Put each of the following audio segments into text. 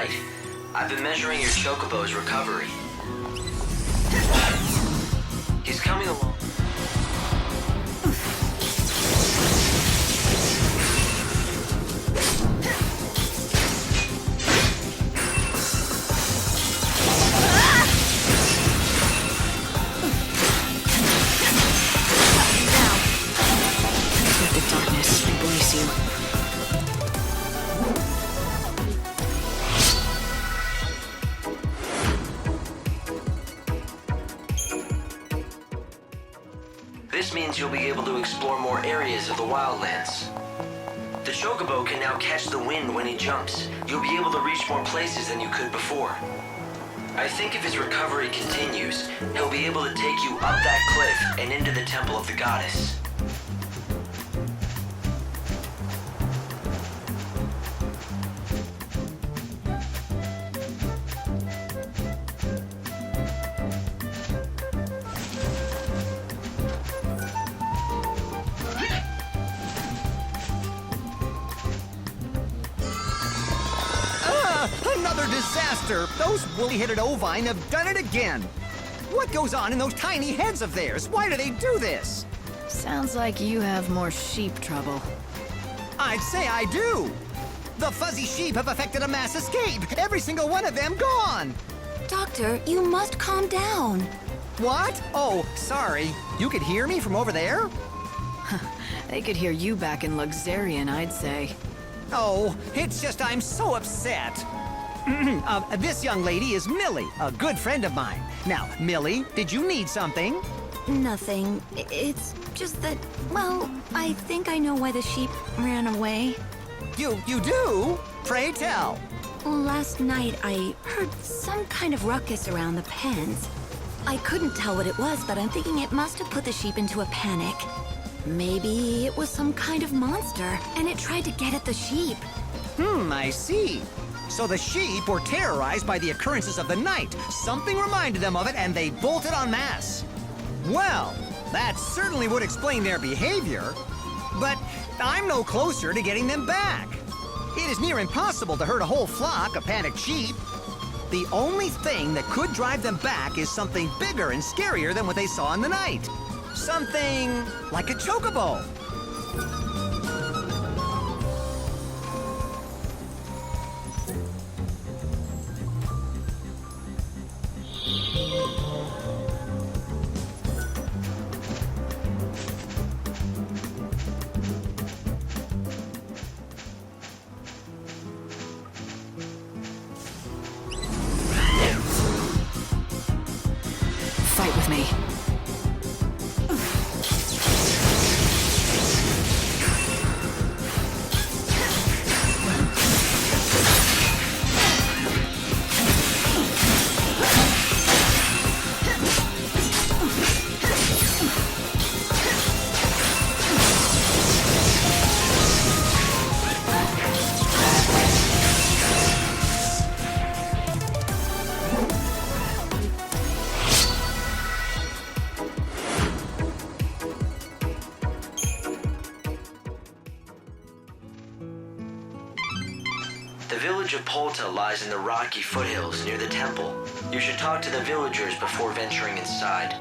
light. I've been measuring your Chocobo's recovery. He's coming along. This means you'll be able to explore more areas of the wildlands. The Chocobo can now catch the wind when he jumps. You'll be able to reach more places than you could before. I think if his recovery continues, he'll be able to take you up that cliff and into the temple of the goddess. Another disaster! Those woolly-headed ovine have done it again! What goes on in those tiny heads of theirs? Why do they do this? Sounds like you have more sheep trouble. I'd say I do! The fuzzy sheep have effected a mass escape! Every single one of them gone! Doctor, you must calm down. What? Oh, sorry. You could hear me from over there? They could hear you back in Luxarian, I'd say. Oh, it's just I'm so upset. This young lady is Millie, a good friend of mine. Now, Millie, did you need something? Nothing. It's just that, well, I think I know why the sheep ran away. You do? Pray tell. Last night, I heard some kind of ruckus around the pens. I couldn't tell what it was, but I'm thinking it must have put the sheep into a panic. Maybe it was some kind of monster, and it tried to get at the sheep. I see. So the sheep were terrorized by the occurrences of the night. Something reminded them of it, and they bolted en masse. Well, that certainly would explain their behavior. But I'm no closer to getting them back. It is near impossible to herd a whole flock of panicked sheep. The only thing that could drive them back is something bigger and scarier than what they saw in the night. Something like a chocobo. Fight with me. The village of Polta lies in the rocky foothills near the temple. You should talk to the villagers before venturing inside.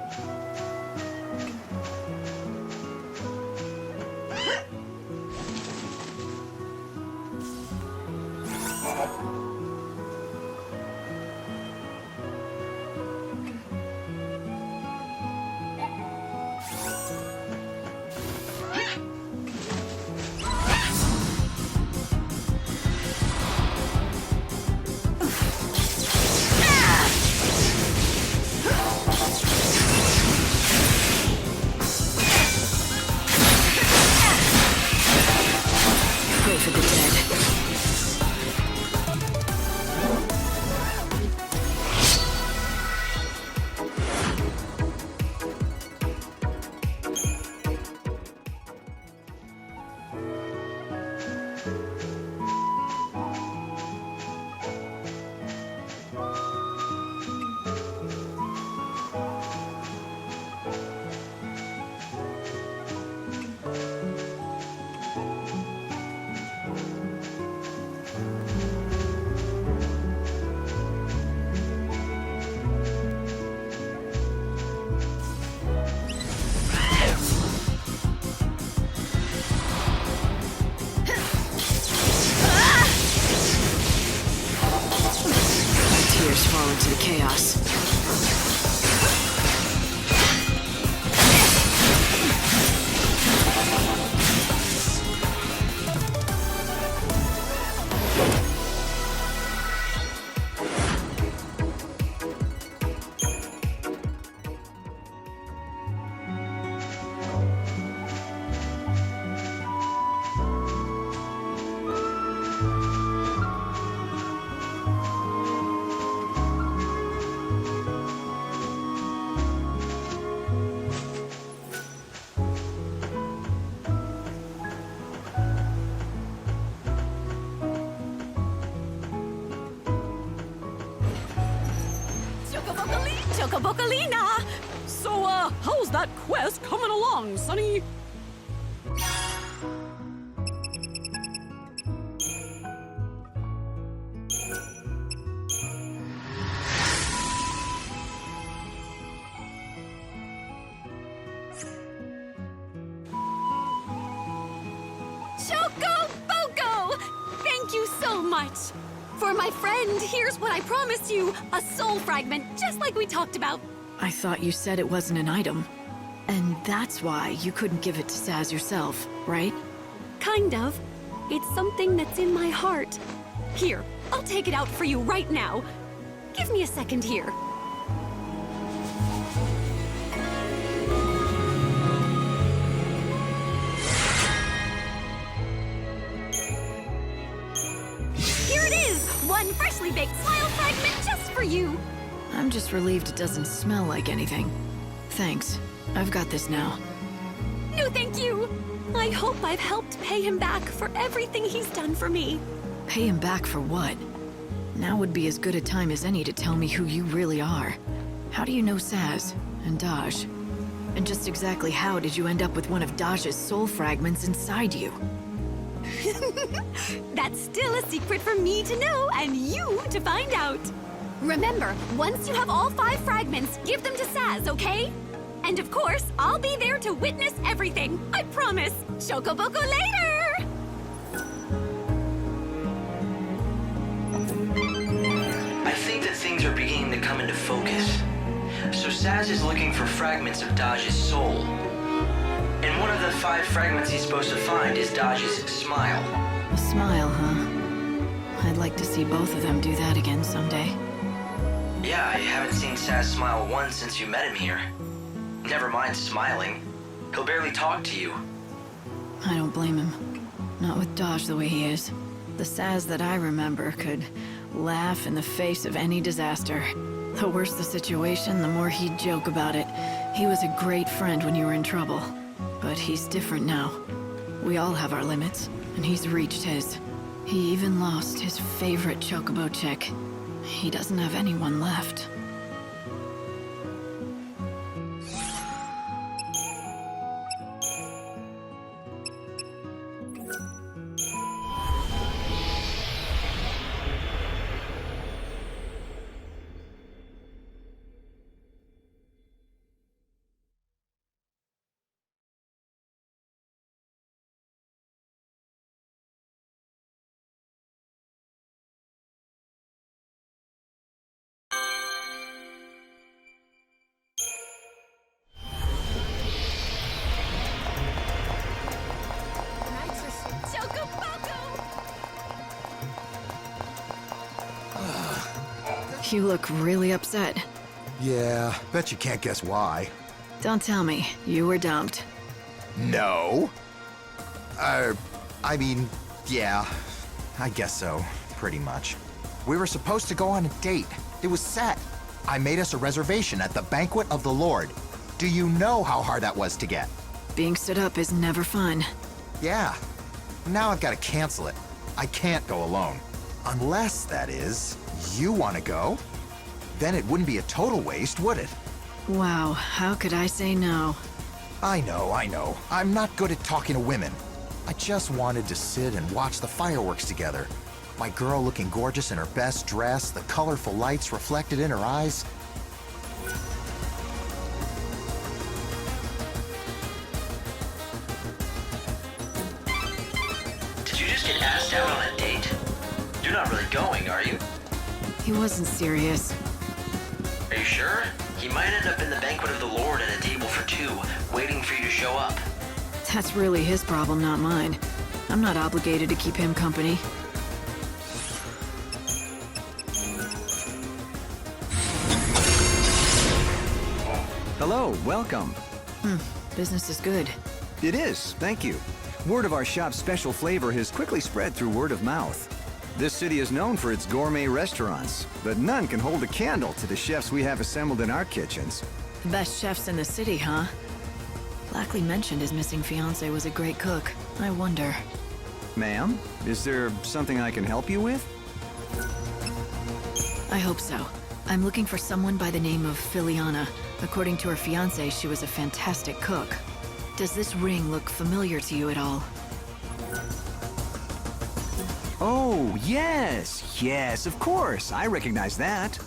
Chocobocolina! So, how's that quest coming along, Sonny? Chocoboco! Thank you so much! For my friend, here's what I promised you. A soul fragment, just like we talked about. I thought you said it wasn't an item. And that's why you couldn't give it to Saz yourself, right? Kind of. It's something that's in my heart. Here, I'll take it out for you right now. Give me a second here. Here it is! One freshly baked smile fragment just for you! I'm just relieved it doesn't smell like anything. Thanks. I've got this now. No, thank you! I hope I've helped pay him back for everything he's done for me. Pay him back for what? Now would be as good a time as any to tell me who you really are. How do you know Saz and Daj? And just exactly how did you end up with one of Daj's soul fragments inside you? That's still a secret for me to know and you to find out. Remember, once you have all 5 fragments, give them to Saz, okay? And of course, I'll be there to witness everything. I promise. Chocoboco later! I think that things are beginning to come into focus. So Saz is looking for fragments of Daj's soul. And one of the 5 fragments he's supposed to find is Daj's smile. A smile, huh? I'd like to see both of them do that again someday. Yeah, I haven't seen Saz smile once since you met him here. Never mind smiling. He'll barely talk to you. I don't blame him. Not with Daj the way he is. The Saz that I remember could laugh in the face of any disaster. The worse the situation, the more he'd joke about it. He was a great friend when you were in trouble. But he's different now. We all have our limits, and he's reached his. He even lost his favorite Chocobo chick. He doesn't have anyone left. You look really upset. Yeah, bet you can't guess why. Don't tell me. You were dumped. No. I mean, yeah, I guess so, pretty much. We were supposed to go on a date. It was set. I made us a reservation at the Banquet of the Lord. Do you know how hard that was to get? Being stood up is never fun. Yeah. Now I've got to cancel it. I can't go alone. Unless, that is, you want to go? Then it wouldn't be a total waste, would it? Wow, how could I say no? I know. I'm not good at talking to women. I just wanted to sit and watch the fireworks together. My girl looking gorgeous in her best dress, the colorful lights reflected in her eyes. Did you just get asked out on a date? You're not really going, are you? He wasn't serious. Are you sure? He might end up in the Banquet of the Lord at a table for 2, waiting for you to show up. That's really his problem, not mine. I'm not obligated to keep him company. Hello, welcome. Business is good. It is, thank you. Word of our shop's special flavor has quickly spread through word of mouth. This city is known for its gourmet restaurants, but none can hold a candle to the chefs we have assembled in our kitchens. The best chefs in the city, huh? Lackley mentioned his missing fiancée was a great cook. I wonder. Ma'am, is there something I can help you with? I hope so. I'm looking for someone by the name of Filiana. According to her fiancé, she was a fantastic cook. Does this ring look familiar to you at all? Oh, yes. Yes, of course. I recognize that.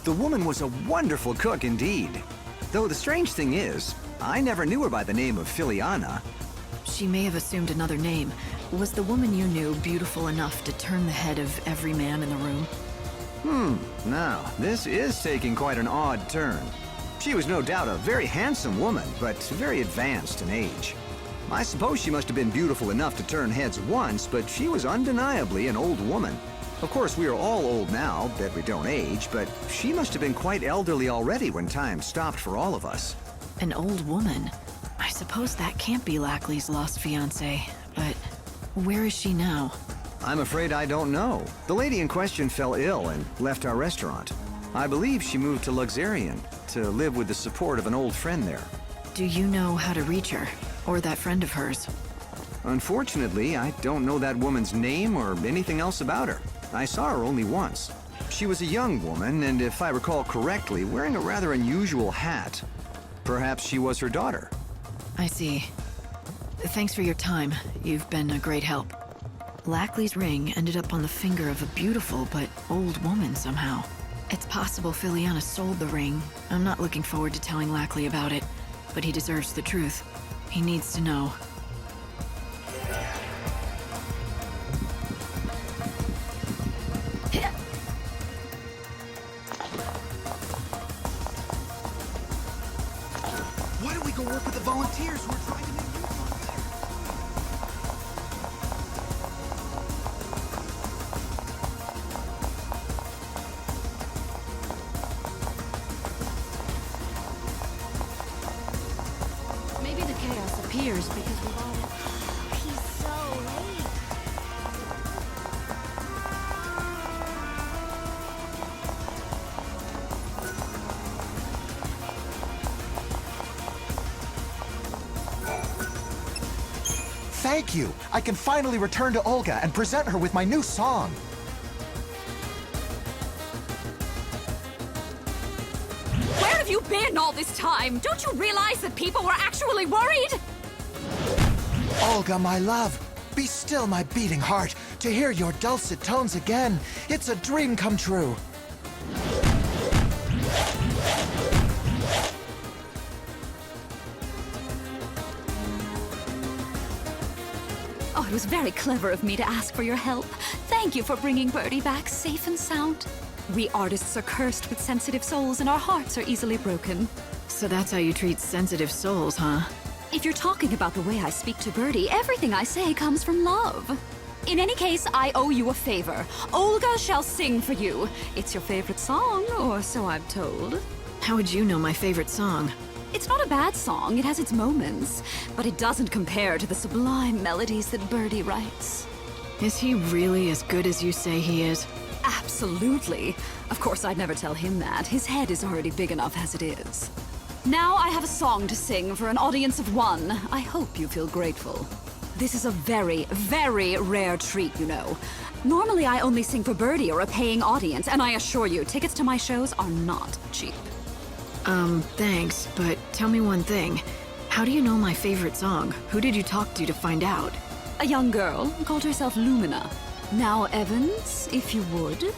The woman was a wonderful cook indeed. Though the strange thing is, I never knew her by the name of Filiana. She may have assumed another name. Was the woman you knew beautiful enough to turn the head of every man in the room? Now, this is taking quite an odd turn. She was no doubt a very handsome woman, but very advanced in age. I suppose she must have been beautiful enough to turn heads once, but she was undeniably an old woman. Of course, we are all old now, that we don't age, but she must have been quite elderly already when time stopped for all of us. An old woman? I suppose that can't be Lackley's lost fiancée, but where is she now? I'm afraid I don't know. The lady in question fell ill and left our restaurant. I believe she moved to XIII to live with the support of an old friend there. Do you know how to reach her? Or that friend of hers? Unfortunately, I don't know that woman's name or anything else about her. I saw her only once. She was a young woman, and if I recall correctly, wearing a rather unusual hat. Perhaps she was her daughter. I see. Thanks for your time. You've been a great help. Lackley's ring ended up on the finger of a beautiful but old woman somehow. It's possible Filiana sold the ring. I'm not looking forward to telling Lackley about it, but he deserves the truth. He needs to know. Why don't we go work with the volunteers who are trying to make new ones? Maybe the chaos appears because we've all... He's so late. Thank you! I can finally return to Olga and present her with my new song. Where have you been all this time? Don't you realize that people were actually worried? Olga, my love, be still my beating heart. To hear your dulcet tones again, it's a dream come true. Oh, it was very clever of me to ask for your help. Thank you for bringing Birdie back safe and sound. We artists are cursed with sensitive souls and our hearts are easily broken. So that's how you treat sensitive souls, huh? If you're talking about the way I speak to Birdie, everything I say comes from love. In any case, I owe you a favor. Olga shall sing for you. It's your favorite song, or so I'm told. How would you know my favorite song? It's not a bad song, it has its moments, but it doesn't compare to the sublime melodies that Birdie writes. Is he really as good as you say he is? Absolutely. Of course, I'd never tell him that. His head is already big enough as it is. Now I have a song to sing for an audience of one. I hope you feel grateful. This is a very, very rare treat, you know. Normally I only sing for Birdie or a paying audience, and I assure you, tickets to my shows are not cheap. Thanks, but tell me one thing. How do you know my favorite song? Who did you talk to find out? A young girl called herself Lumina. Now, Evans, if you would.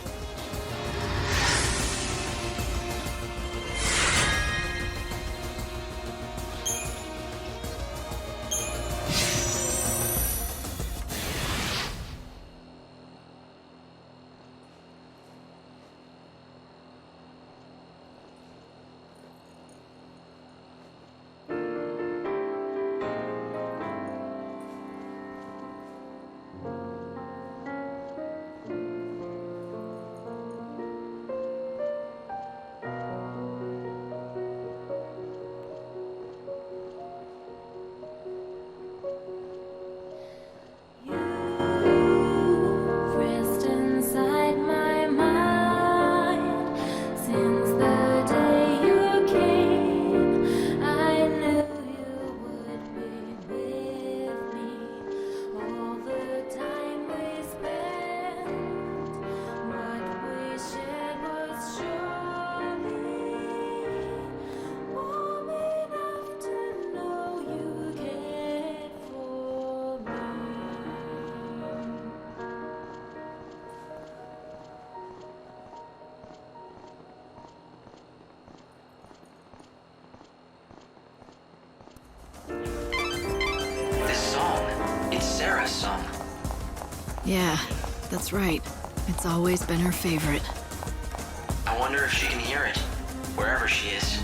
Sarah's song. Yeah, that's right. It's always been her favorite. I wonder if she can hear it, wherever she is.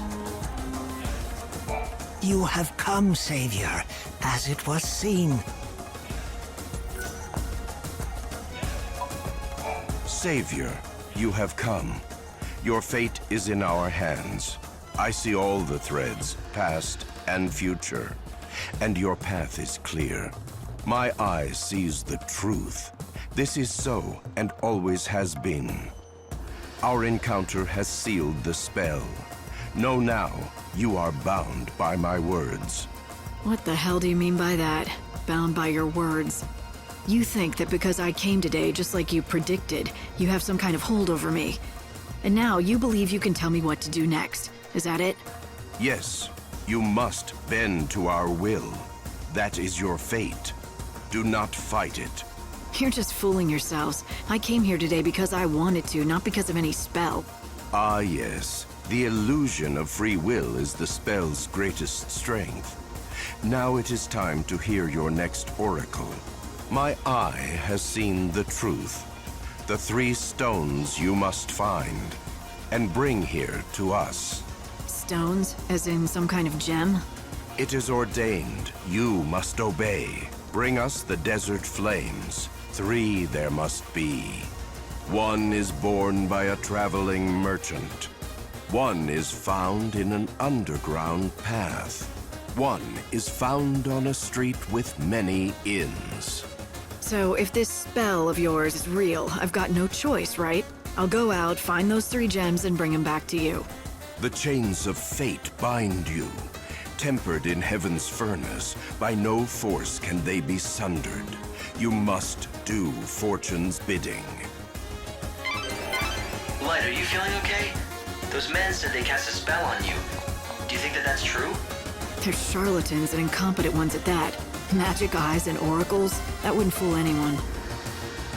You have come, Savior, as it was seen. Savior, you have come. Your fate is in our hands. I see all the threads, past and future, and your path is clear. My eye sees the truth. This is so, and always has been. Our encounter has sealed the spell. Know now, you are bound by my words. What the hell do you mean by that? Bound by your words? You think that because I came today, just like you predicted, you have some kind of hold over me. And now you believe you can tell me what to do next. Is that it? Yes, you must bend to our will. That is your fate. Do not fight it. You're just fooling yourselves. I came here today because I wanted to, not because of any spell. Ah, yes. The illusion of free will is the spell's greatest strength. Now it is time to hear your next oracle. My eye has seen the truth. The 3 stones you must find, and bring here to us. Stones? As in some kind of gem? It is ordained. You must obey. Bring us the desert flames. 3 there must be. 1 is borne by a traveling merchant. 1 is found in an underground path. 1 is found on a street with many inns. So if this spell of yours is real, I've got no choice, right? I'll go out, find those 3 gems, and bring them back to you. The chains of fate bind you. Tempered in heaven's furnace, by no force can they be sundered. You must do fortune's bidding. Light, are you feeling okay? Those men said they cast a spell on you. Do you think that that's true? They're charlatans and incompetent ones at that. Magic eyes and oracles? That wouldn't fool anyone.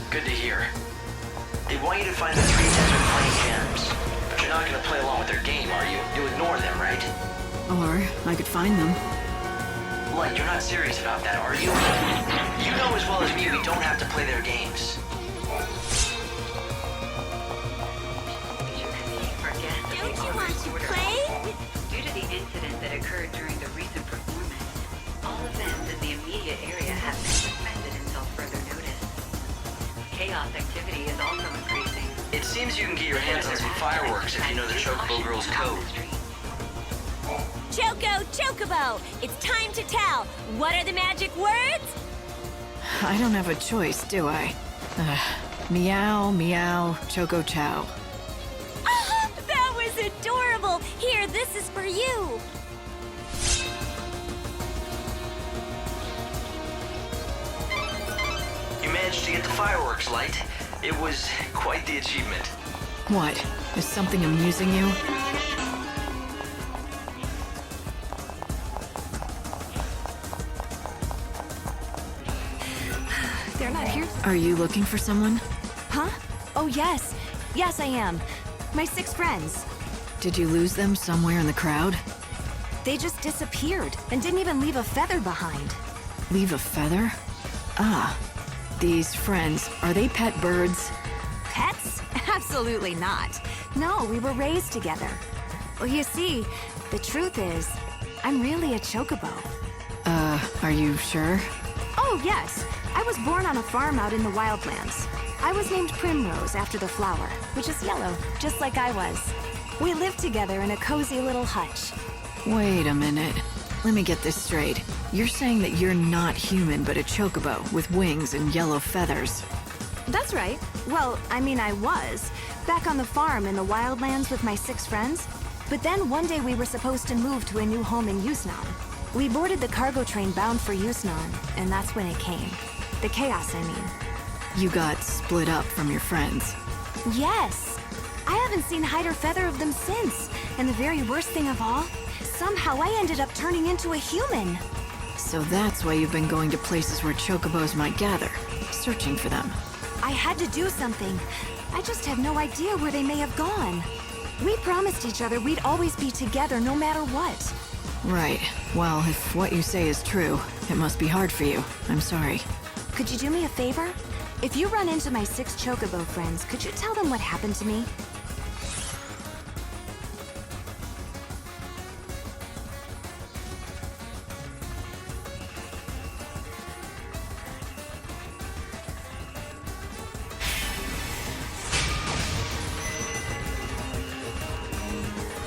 Good to hear. They want you to find the 3 desert flame gems. But you're not gonna play along with their game, are you? You'll ignore them, right? Or I could find them. Light, you're not serious about that, are you? You know as well as me we don't have to play their games. Don't you want to play? Due to the incident that occurred during the recent performance, all events in the immediate area have been suspended until further notice. Chaos activity is also increasing. It seems you can get your hands on some fireworks if you know the Chocobo girl's code. Chocobo! It's time to tell! What are the magic words? I don't have a choice, do I? Meow, meow, choco chow. Ah, that was adorable! Here, this is for you! You managed to get the fireworks, Light. It was quite the achievement. What? Is something amusing you? They're not here. Are you looking for someone? Huh? Oh, yes. Yes, I am. My 6 friends. Did you lose them somewhere in the crowd? They just disappeared and didn't even leave a feather behind. Leave a feather? Ah. These friends, are they pet birds? Pets? Absolutely not. No, we were raised together. Well, you see, the truth is, I'm really a chocobo. Are you sure? Oh, yes. I was born on a farm out in the wildlands. I was named Primrose after the flower, which is yellow, just like I was. We lived together in a cozy little hutch. Wait a minute. Let me get this straight. You're saying that you're not human, but a chocobo with wings and yellow feathers. That's right. Well, I mean, I was. Back on the farm in the wildlands with my 6 friends. But then one day we were supposed to move to a new home in XIII. We boarded the cargo train bound for XIII, and that's when it came. The chaos, I mean. You got split up from your friends. Yes! I haven't seen hide or feather of them since. And the very worst thing of all, somehow I ended up turning into a human. So that's why you've been going to places where chocobos might gather, searching for them. I had to do something. I just have no idea where they may have gone. We promised each other we'd always be together no matter what. Right. Well, if what you say is true, it must be hard for you. I'm sorry. Could you do me a favor? If you run into my 6 Chocobo friends, could you tell them what happened to me?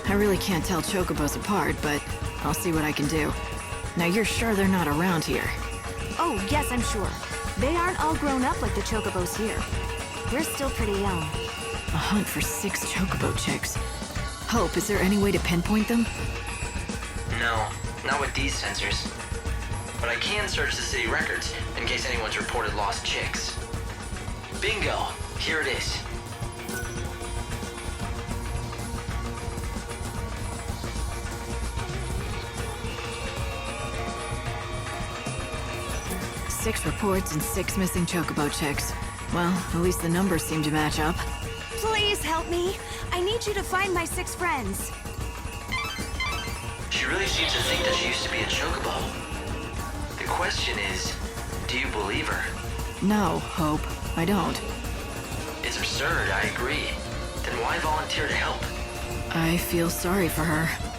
I really can't tell Chocobos apart, but I'll see what I can do. Now you're sure they're not around here? Oh, yes, I'm sure. They aren't all grown up like the Chocobos here. We're still pretty young. A hunt for 6 Chocobo chicks. Hope, is there any way to pinpoint them? No, not with these sensors. But I can search the city records in case anyone's reported lost chicks. Bingo! Here it is. Six reports and 6 missing Chocobo chicks. Well, at least the numbers seem to match up. Please help me. I need you to find my 6 friends. She really seems to think that she used to be a Chocobo. The question is, do you believe her? No, Hope, I don't. It's absurd, I agree. Then why volunteer to help? I feel sorry for her.